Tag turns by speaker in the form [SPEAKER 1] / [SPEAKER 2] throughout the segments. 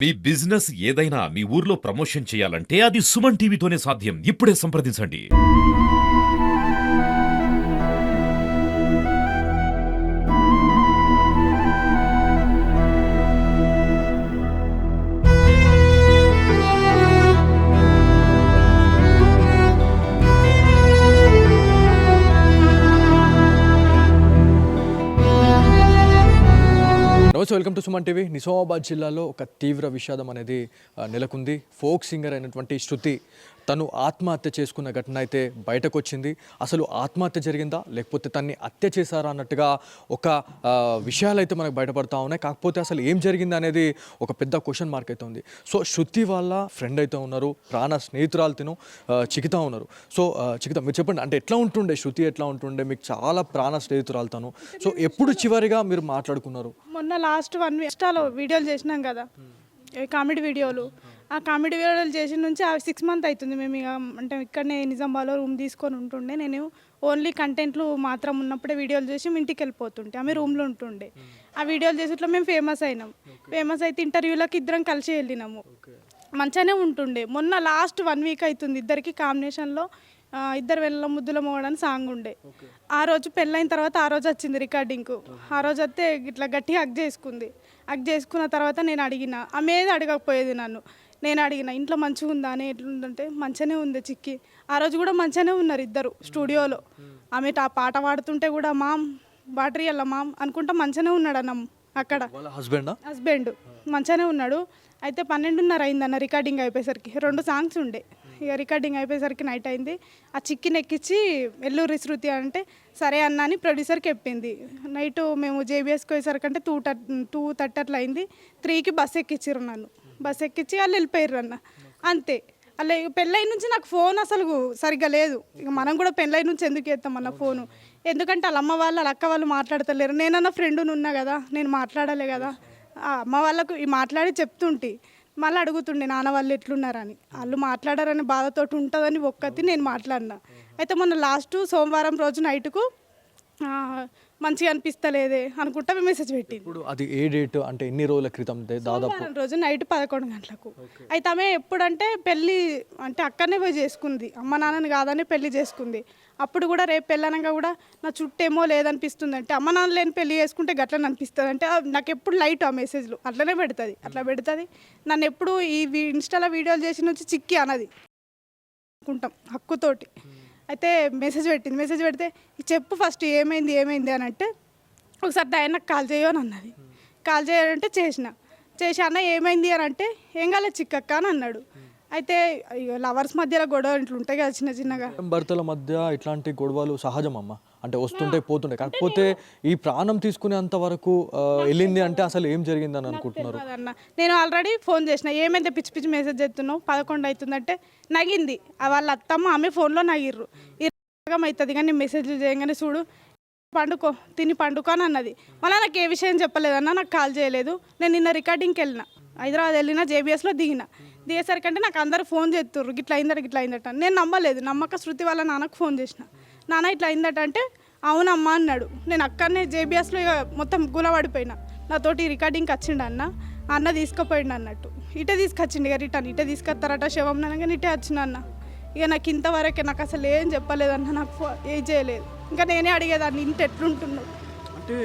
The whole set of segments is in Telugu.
[SPEAKER 1] మీ బిజినెస్ ఏదైనా మీ ఊర్లో ప్రమోషన్ చేయాలంటే అది సుమన్ టీవీతోనే సాధ్యం. ఇప్పుడే సంప్రదించండి.
[SPEAKER 2] నమస్తే, welcome to Suman TV. Nizamabad జిల్లాలో ఒక తీవ్ర విషాదం అనేది నెలకొంది. ఫోక్ సింగర్ అయినటువంటి శృతి తను ఆత్మహత్య చేసుకున్న ఘటన అయితే బయటకు వచ్చింది. అసలు ఆత్మహత్య జరిగిందా లేకపోతే తన్ని హత్య చేశారా అన్నట్టుగా ఒక విషయాలు అయితే మనకు బయటపడతా ఉన్నాయి. కాకపోతే అసలు ఏం జరిగింది అనేది ఒక పెద్ద క్వశ్చన్ మార్క్ అయితే ఉంది. సో శృతి వాళ్ళ ఫ్రెండ్ అయితే ఉన్నారు, ప్రాణ స్నేహితురాలు తిను చికిత ఉన్నారు. సో చికిత, మీరు చెప్పండి, అంటే ఎట్లా ఉంటుండే శృతి, ఎట్లా ఉంటుండే, మీకు చాలా ప్రాణ స్నేహితురాలు తను. సో ఎప్పుడు చివరిగా మీరు మాట్లాడుకున్నారు?
[SPEAKER 3] మొన్న లాస్ట్ 1 వీక్ ఇన్స్టాలో వీడియోలు చేసినాం కదా, కామెడీ వీడియోలు. ఆ కామెడీ వీడియోలు చేసిన నుంచి 6 మంత్ అవుతుంది. మేము ఇక అంటే ఇక్కడనే నిజామాబాద్లో రూమ్ తీసుకొని ఉంటుండే. నేను ఓన్లీ కంటెంట్లు మాత్రం ఉన్నప్పుడే వీడియోలు చేసి ఇంటికి వెళ్ళిపోతుంటే ఆమె రూమ్లో ఉంటుండే. ఆ వీడియోలు చేసేట్లో మేము ఫేమస్ అయినాం. ఫేమస్ అయితే ఇంటర్వ్యూలకు ఇద్దరం కలిసి వెళ్ళినాము. మంచిగానే ఉంటుండే. మొన్న లాస్ట్ 1 వీక్ అవుతుంది ఇద్దరికి కాంబినేషన్లో ఇద్దరు వెళ్ళ ముద్దుల మోగడానికి సాంగ్ ఉండే. ఆ రోజు పెళ్ళైన తర్వాత ఆ రోజు వచ్చింది రికార్డింగ్కు. ఆ రోజు వస్తే ఇట్లా గట్టిగా హగ్ చేసుకుంది. హగ్ చేసుకున్న తర్వాత నేను అడిగిన, ఆమె ఏది అడగకపోయేది నన్ను. నేను అడిగిన ఇంట్లో మంచిగా ఉందా అని, ఎట్లుందంటే మంచిగానే ఉంది చిక్కి. ఆ రోజు కూడా మంచిగానే ఉన్నారు ఇద్దరు స్టూడియోలో. ఆమె ఆ పాట పాడుతుంటే కూడా మామ్ బాటరీ అల్ల మామ్ అనుకుంటా మంచిగానే ఉన్నాడు అన్న. అక్కడ హస్బెండ్ మంచిగానే ఉన్నాడు. అయితే 12:30 అయిందన్న రికార్డింగ్ అయిపోయేసరికి. 2 సాంగ్స్ ఉండే. ఇక రికార్డింగ్ అయిపోయేసరికి నైట్ అయింది. ఆ చిక్కిని ఎక్కించి ఎల్లూరి శృతి అంటే సరే అన్న అని ప్రొడ్యూసర్కి చెప్పింది. నైట్ మేము జేబీఎస్కి పోయేసరికంటే 2:30 అట్లా అయింది. 3కి బస్సు ఎక్కించారు నన్ను. బస్సు ఎక్కించి వాళ్ళు వెళ్ళిపోయారు అన్న. అంతే. అలా పెళ్ళై నుంచి నాకు ఫోన్ అసలు సరిగ్గా లేదు. ఇక మనం కూడా పెళ్ళై నుంచి ఎందుకు చేస్తామన్న ఫోను, ఎందుకంటే వాళ్ళ అమ్మ వాళ్ళు వాళ్ళ అక్క వాళ్ళు మాట్లాడతలేరు. నేనన్నా ఫ్రెండును ఉన్నా కదా, నేను మాట్లాడాలి కదా. అమ్మ వాళ్ళకు ఈ మాట్లాడి చెప్తుంటే మళ్ళీ అడుగుతుండే నాన్న వాళ్ళు ఎట్లున్నారని. వాళ్ళు మాట్లాడారని బాధతోటి ఉంటుందని ఒక్కటి నేను మాట్లాడినా. అయితే మొన్న లాస్ట్ సోమవారం రోజు నైట్కు మంచిగా అనిపిస్తలేదే అనుకుంటా మెసేజ్ పెట్టింది.
[SPEAKER 2] ఇప్పుడు అది ఏ డేట్ అంటే ఎన్ని రోజుల క్రితం? దాదాపు
[SPEAKER 3] రోజు నైట్ 11 గంటలకు. అయితే ఆమె ఎప్పుడంటే పెళ్ళి అంటే అక్కడనే పోయి చేసుకుంది, అమ్మ నాన్నని కాదని పెళ్లి చేసుకుంది. అప్పుడు కూడా రేపు పెళ్ళనగా కూడా నా చుట్టేమో లేదనిపిస్తుంది అంటే, అమ్మ నాన్న లేని పెళ్లి చేసుకుంటే గట్లని అనిపిస్తుంది అంటే నాకు ఎప్పుడు లైట్ ఆ మెసేజ్లు అట్లనే పెడుతుంది. అట్లా పెడుతుంది నన్ను ఎప్పుడు ఈ ఇన్స్టాలో వీడియోలు చేసి నుంచి చిక్కి అన్నది అనుకుంటాం హక్కుతోటి. అయితే మెసేజ్ పెట్టింది. మెసేజ్ పెడితే చెప్పు ఫస్ట్ ఏమైంది అని అంటే, ఒకసారి నాకు కాల్ చేయో అని అన్నది. కాల్ చేయాలంటే చేసి అన్న ఏమైంది అని అంటే, ఏం కాలేదు చిక్కక్క అని అన్నాడు. అయితే లవర్స్ మధ్యలో గొడవ ఇట్లా ఉంటాయి కదా చిన్నగా.
[SPEAKER 2] భర్తల మధ్య ఇట్లాంటి గొడవలు సహజం అమ్మ, అంటే వస్తుంటే పోతుండే. కాకపోతే ఈ ప్రాణం తీసుకునేంత వరకు వెళ్ళింది అంటే అసలు ఏం జరిగిందని అనుకుంటున్నారు?
[SPEAKER 3] అన్న నేను ఆల్రెడీ ఫోన్ చేసిన, ఏమైంది పిచ్చి పిచ్చి మెసేజ్ చేస్తున్నావు, 11 అవుతుందంటే నగింది. వాళ్ళ అత్తమ్మ ఆమె ఫోన్లో నగిర్రు. ఇరగం అవుతుంది కానీ మెసేజ్లు చేయగానే చూడు పండుకో తిని పండుకో అని అన్నది. మళ్ళీ నాకు ఏ విషయం చెప్పలేదన్న, నాకు కాల్ చేయలేదు. నేను నిన్న రికార్డింగ్కి వెళ్ళిన, హైదరాబాద్ వెళ్ళిన, జేబీఎస్లో దిగేసరికంటే నాకు అందరు ఫోన్ చేస్తుర్రు గిట్లా అయిందట. నేను నమ్మలేదు. నమ్మక శృతి వాళ్ళ నాన్నకు ఫోన్ చేసిన, నాన్న ఇట్లా అయిందట అంటే అవునమ్మా అన్నాడు. నేను అక్కడనే జేబీఎస్లో ఇక మొత్తం గులపడిపోయినా. నాతోటి రికార్డింగ్కి వచ్చిండు అన్న తీసుకుపోయిండు అన్నట్టు. ఇటే తీసుకొచ్చిండు ఇక రిటర్న్. ఇటే తీసుకొస్తారట శవం ననగానే ఇటే వచ్చిన అన్న. ఇక నాకు ఇంతవరకే నాకు అసలు ఏం చెప్పలేదన్న, నాకు ఏం చేయలేదు. ఇంకా నేనే అడిగేదాన్ని ఇంత ఎట్లుంటున్నావు
[SPEAKER 2] అంటే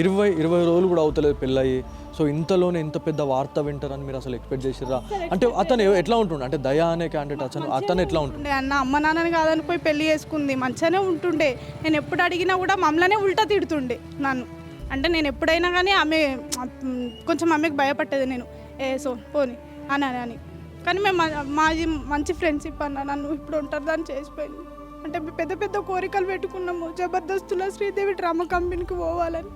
[SPEAKER 2] 20 రోజులు కూడా అవుతలేదు పెళ్ళయి. సో ఇంతలోనే ఇంత పెద్ద వార్త వింటారని మీరు అసలు ఎక్స్పెక్ట్ చేసిరా? అంటే అతను ఎట్లా ఉంటుండే, అంటే దయా అనే క్యాండిడేట్ అతను ఎట్లా ఉంటుండే
[SPEAKER 3] అన్న? అమ్మ నాన్నని కాదని పోయి పెళ్లి చేసుకుంది, మంచిగానే ఉంటుండే. నేను ఎప్పుడు అడిగినా కూడా మమ్మల్నే ఉల్టా తిడుతుండే నన్ను. అంటే నేను ఎప్పుడైనా కానీ ఆమె కొంచెం ఆమెకు భయపట్టేది నేను, పోని అని. కానీ మేము మాది మంచి ఫ్రెండ్షిప్ అన్న. నన్ను ఇప్పుడు ఉంటారు దాన్ని చేసిపోయింది. అంటే పెద్ద పెద్ద కోరికలు పెట్టుకున్నాము, జబర్దస్తులో శ్రీదేవి డ్రామా కంపెనీకి పోవాలని.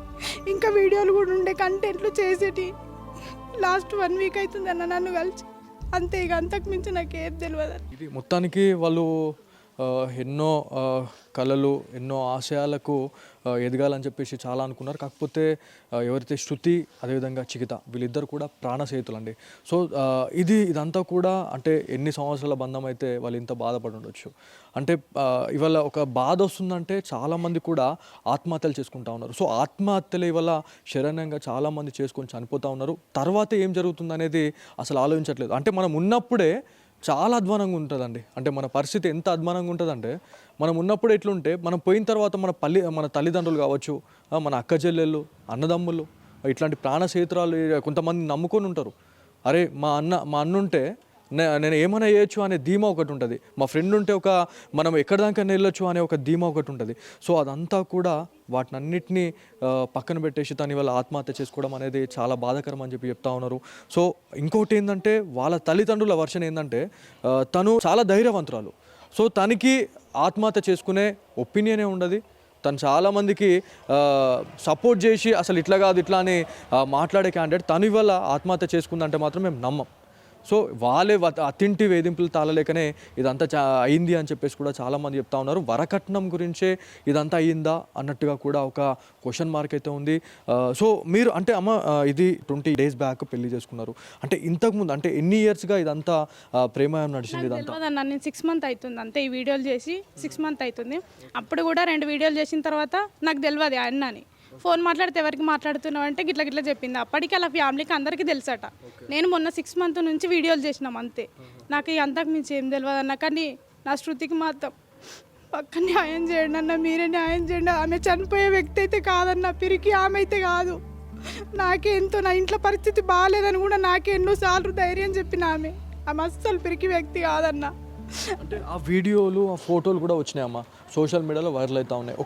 [SPEAKER 3] ఇంకా వీడియోలు కూడా ఉండే, కంటెంట్లు చేసేటి. లాస్ట్ 1 వీక్ అవుతుంది అన్న నన్ను కలిసి. అంతే, ఇక అంతకు మించి నాకు ఏం తెలియదు.
[SPEAKER 2] ఇది మొత్తానికి వాళ్ళు ఎన్నో కళలు ఎన్నో ఆశయాలకు ఎదగాలని చెప్పేసి చాలా అనుకున్నారు. కాకపోతే ఎవరైతే శృతి అదేవిధంగా చికిత వీళ్ళిద్దరు కూడా ప్రాణ స్నేహితులండి. సో ఇదంతా కూడా అంటే ఎన్ని సంవత్సరాల బంధం అయితే వాళ్ళు ఇంత బాధపడి ఉండొచ్చు. అంటే ఇవాళ ఒక బాధ వస్తుందంటే చాలామంది కూడా ఆత్మహత్యలు చేసుకుంటా ఉన్నారు. సో ఆత్మహత్యలు ఇవాళ శరణ్యంగా చాలామంది చేసుకొని చనిపోతూ ఉన్నారు. తర్వాత ఏం జరుగుతుంది అనేది అసలు ఆలోచించట్లేదు. అంటే మనం ఉన్నప్పుడే చాలా అధ్వానంగా ఉంటుందండి. అంటే మన పరిస్థితి ఎంత అధ్వానంగా ఉంటుందంటే మనం ఉన్నప్పుడు ఎట్లుంటే మనం పోయిన తర్వాత మన తల్లిదండ్రులు కావచ్చు, మన అక్క చెల్లెళ్ళు, అన్నదమ్ములు, ఇట్లాంటి ప్రాణ స్నేహితురాలు కొంతమంది నమ్ముకొని ఉంటారు. అరే మా అన్న ఉంటే నేను ఏమైనా చేయొచ్చు అనే ధీమా ఒకటి ఉంటుంది. మా ఫ్రెండ్ ఉంటే మనం ఎక్కడి దాకా వెళ్ళొచ్చు అనే ఒక ధీమా ఒకటి ఉంటుంది. సో అదంతా కూడా వాటినన్నిటినీ పక్కన పెట్టేసి తను ఇవాళ ఆత్మహత్య చేసుకోవడం అనేది చాలా బాధాకరం అని చెప్తా ఉన్నారు. సో ఇంకోటి ఏంటంటే వాళ్ళ తల్లిదండ్రుల వర్షన్ ఏంటంటే తను చాలా ధైర్యవంతురాలు. సో తనకి ఆత్మహత్య చేసుకునే ఒపీనియనే ఉండదు. తను చాలామందికి సపోర్ట్ చేసి అసలు ఇట్లా కాదు ఇట్లా అని మాట్లాడే క్యాండిడేట్ తను ఇవాళ ఆత్మహత్య చేసుకుందంటే మాత్రం మేము నమ్మం. సో వాళ్ళే అతింటి వేధింపులు తాళలేకనే ఇదంతా అయింది అని చెప్పేసి కూడా చాలామంది చెప్తా ఉన్నారు. వరకట్నం గురించే ఇదంతా అయ్యిందా అన్నట్టుగా కూడా ఒక క్వశ్చన్ మార్క్ అయితే ఉంది. సో మీరు అంటే అమ్మ ఇది 20 days బ్యాక్ పెళ్లి చేసుకున్నారు. అంటే ఇంతకుముందు అంటే ఎన్ని ఇయర్స్గా ఇదంతా ప్రేమాయం నడిచింది? ఇదంతా
[SPEAKER 3] నేను 6 months అవుతుంది అంతే. ఈ వీడియోలు చేసి 6 months అవుతుంది. అప్పుడు కూడా 2 వీడియోలు చేసిన తర్వాత నాకు తెలియదు అన్న అని. ఫోన్ మాట్లాడితే ఎవరికి మాట్లాడుతున్నావు అంటే గిట్లా చెప్పింది. అప్పటికి అలా ఫ్యామిలీకి అందరికీ తెలుసట. నేను మొన్న 6 months నుంచి వీడియోలు చేసినాం అంతే. నాకు అంతకు మించి ఏం తెలియదు అన్న. కానీ నా శృతికి మాత్రం పక్క న్యాయం చేయండి అన్న, మీరే న్యాయం చేయండి. ఆమె చనిపోయే వ్యక్తి అయితే కాదన్న, పిరికి ఆమె అయితే కాదు. నాకే ఎంతో నా ఇంట్లో పరిస్థితి బాగాలేదని కూడా నాకే ఎన్నోసార్లు ధైర్యం చెప్పిన ఆమె అస్సలు పిరికి వ్యక్తి కాదన్న.
[SPEAKER 2] అంటే ఆ వీడియోలు ఆ ఫోటోలు కూడా వచ్చినాయమ్మా, సోషల్ మీడియాలో వైరల్ అవుతా ఉన్నాయి.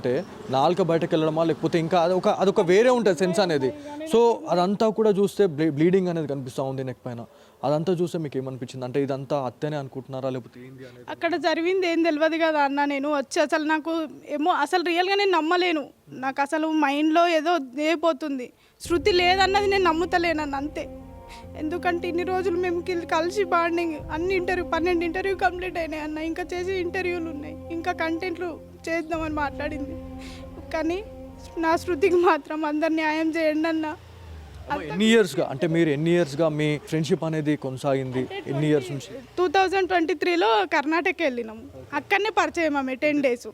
[SPEAKER 2] అంటే నాలుక బయటకు వెళ్ళడమా లేకపోతే ఇంకా అదొక వేరే ఉంటుంది సెన్స్ అనేది. సో అదంతా కూడా చూస్తే బ్లీడింగ్ అనేది కనిపిస్తూ ఉంది నెక్ పైన. అదంతా చూస్తే మీకు ఏమనిపించింది? అంటే ఇదంతా అత్తనే అనుకుంటున్నారా లేకపోతే ఏంది అనేది?
[SPEAKER 3] అక్కడ జరిగింది ఏం తెలియదు కదా అన్న. నేను వచ్చి అసలు నాకు ఏమో అసలు రియల్గా నేను నమ్మలేను. నాకు అసలు మైండ్లో ఏదో అయిపోతుంది. శృతి లేదన్నది నేను నమ్ముతలేనన్న అంతే. ఎందుకంటే ఇన్ని రోజులు మేము కలిసి బాండింగ్ అన్ని 12 ఇంటర్వ్యూ కంప్లీట్ అయినాయి అన్న. ఇంకా చేసే ఇంటర్వ్యూలు ఉన్నాయి, ఇంకా కంటెంట్లు చేద్దామని మాట్లాడింది. కానీ నా శృతికి మాత్రం అందరు న్యాయం చేయండి అన్న.
[SPEAKER 2] ఎన్ని ఇయర్స్గా అంటే మీరు ఎన్ని ఇయర్స్గా మీ ఫ్రెండ్షిప్ అనేది కొనసాగింది? ఎన్ని ఇయర్స్ నుంచి?
[SPEAKER 3] 2023లో కర్ణాటక వెళ్ళినాము. అక్కడనే పరిచయం ఆమె 10 days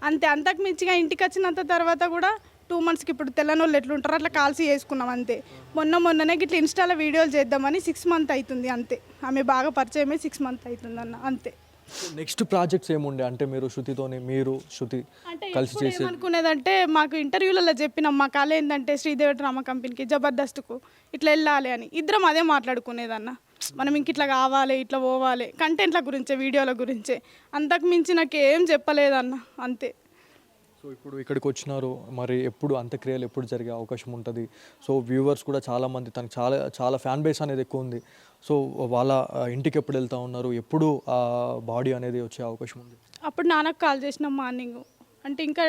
[SPEAKER 3] అంతే. అంతకు మించిగా ఇంటికి వచ్చినంత తర్వాత కూడా 2 monthsకి ఇప్పుడు తెల్లనోళ్ళు ఎట్లుంటారో అట్లా కాల్సి చేసుకున్నాం అంతే. మొన్ననే ఇట్లా ఇన్స్టాలో వీడియోలు చేద్దామని 6 months అవుతుంది అంతే. ఆమె బాగా పరిచయమే 6 months అవుతుంది అన్న అంతే.
[SPEAKER 2] నెక్స్ట్ ప్రాజెక్ట్స్ ఏముండే? అంటే మీరు శృతితోని శృతి కలిసి చేసి
[SPEAKER 3] అనుకునేదంటే మాకు ఇంటర్వ్యూలలో చెప్పినాం మా కాలే ఏంటంటే శ్రీదేవి డ్రామా కంపెనీకి జబర్దస్త్కు ఇట్లా వెళ్ళాలి అని ఇద్దరం అదే మాట్లాడుకునేదన్న. మనం ఇంక ఇట్లా కావాలి ఇట్లా పోవాలి కంటెంట్ల గురించే వీడియోల గురించే, అంతకు మించి నాకు ఏం చెప్పలేదన్న అంతే.
[SPEAKER 2] సో ఇప్పుడు ఇక్కడికి వచ్చినారు, మరి ఎప్పుడు అంత్యక్రియలు ఎప్పుడు జరిగే అవకాశం ఉంటుంది? సో వ్యూవర్స్ కూడా చాలామంది తనకు చాలా ఫ్యాన్ బేస్ అనేది ఎక్కువ ఉంది. సో వాళ్ళ ఇంటికి ఎప్పుడు వెళ్తూ ఉన్నారు, ఎప్పుడు బాడీ అనేది వచ్చే అవకాశం ఉంది?
[SPEAKER 3] అప్పుడు నాన్నకు కాల్ చేసినాం మార్నింగ్. అంటే ఇంకా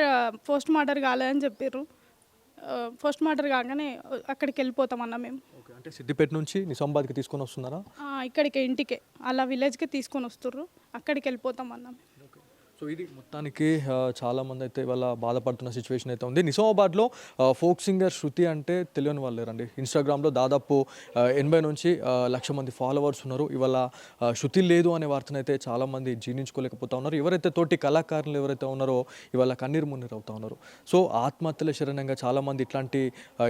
[SPEAKER 3] పోస్ట్ మార్టం కాలేదని చెప్పారు. పోస్ట్ మార్టం కాగానే అక్కడికి వెళ్ళిపోతామన్నా మేము.
[SPEAKER 2] ఓకే, అంటే సిద్దిపేట నుంచి నిజామాబాద్కి తీసుకొని వస్తున్నారా?
[SPEAKER 3] ఇక్కడికి ఇంటికే అలా విలేజ్కి తీసుకొని వస్తుర్రు, అక్కడికి వెళ్ళిపోతామన్నా మేము.
[SPEAKER 2] సో ఇది మొత్తానికి చాలామంది అయితే ఇవాళ బాధపడుతున్న సిచ్యువేషన్ అయితే ఉంది. నిజామాబాద్లో ఫోక్ సింగర్ శృతి అంటే తెలియని వాళ్ళు లేరండి. ఇన్స్టాగ్రామ్లో దాదాపు 80 నుంచి 1,00,000 మంది ఫాలోవర్స్ ఉన్నారు. ఇవాళ శృతి లేదు అనే వార్తను అయితే చాలామంది జీర్ణించుకోలేకపోతా ఉన్నారు. ఎవరైతే తోటి కళాకారులు ఎవరైతే ఉన్నారో ఇవాళ కన్నీరు మున్నీరు అవుతా ఉన్నారు. సో ఆత్మహత్యల శరణంగా చాలామంది ఇట్లాంటి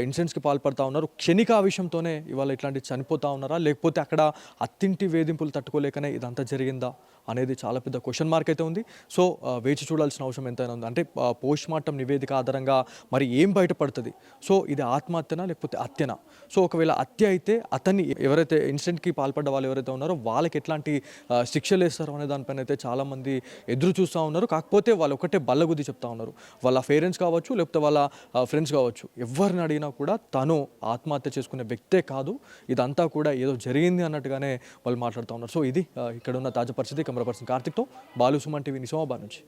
[SPEAKER 2] ఇన్సిడెంట్స్కి పాల్పడుతూ ఉన్నారు. క్షణిక ఆవేశంతోనే ఇవాళ ఇట్లాంటి చనిపోతూ ఉన్నారా లేకపోతే అక్కడ అత్తింటి వేధింపులు తట్టుకోలేకనే ఇదంతా జరిగిందా అనేది చాలా పెద్ద క్వశ్చన్ మార్క్ అయితే ఉంది. సో వేచి చూడాల్సిన అవసరం ఎంతైనా ఉంది. అంటే పోస్ట్ మార్టం నివేదిక ఆధారంగా మరి ఏం బయటపడుతుంది? సో ఇది ఆత్మహత్యనా లేకపోతే హత్యనా? సో ఒకవేళ హత్య అయితే అతన్ని ఎవరైతే ఇన్సిడెంట్కి పాల్పడ్డ వాళ్ళు ఎవరైతే ఉన్నారో వాళ్ళకి ఎట్లాంటి శిక్షలు వేస్తారు అనే దానిపైన అయితే చాలామంది ఎదురు చూస్తూ ఉన్నారు. కాకపోతే వాళ్ళు ఒకటే బల్లగుద్ది చెప్తా ఉన్నారు. వాళ్ళ పేరెంట్స్ కావచ్చు లేకపోతే వాళ్ళ ఫ్రెండ్స్ కావచ్చు, ఎవరిని అడిగినా కూడా తను ఆత్మహత్య చేసుకునే వ్యక్తే కాదు, ఇదంతా కూడా ఏదో జరిగింది అన్నట్టుగానే వాళ్ళు మాట్లాడుతూ ఉన్నారు. సో ఇది ఇక్కడ ఉన్న తాజా పరిస్థితి. కెమెరా పర్సన్ కార్తిక్తో బాలు, సుమన్ టీవీ, నిజామాబాద్ నుంచి.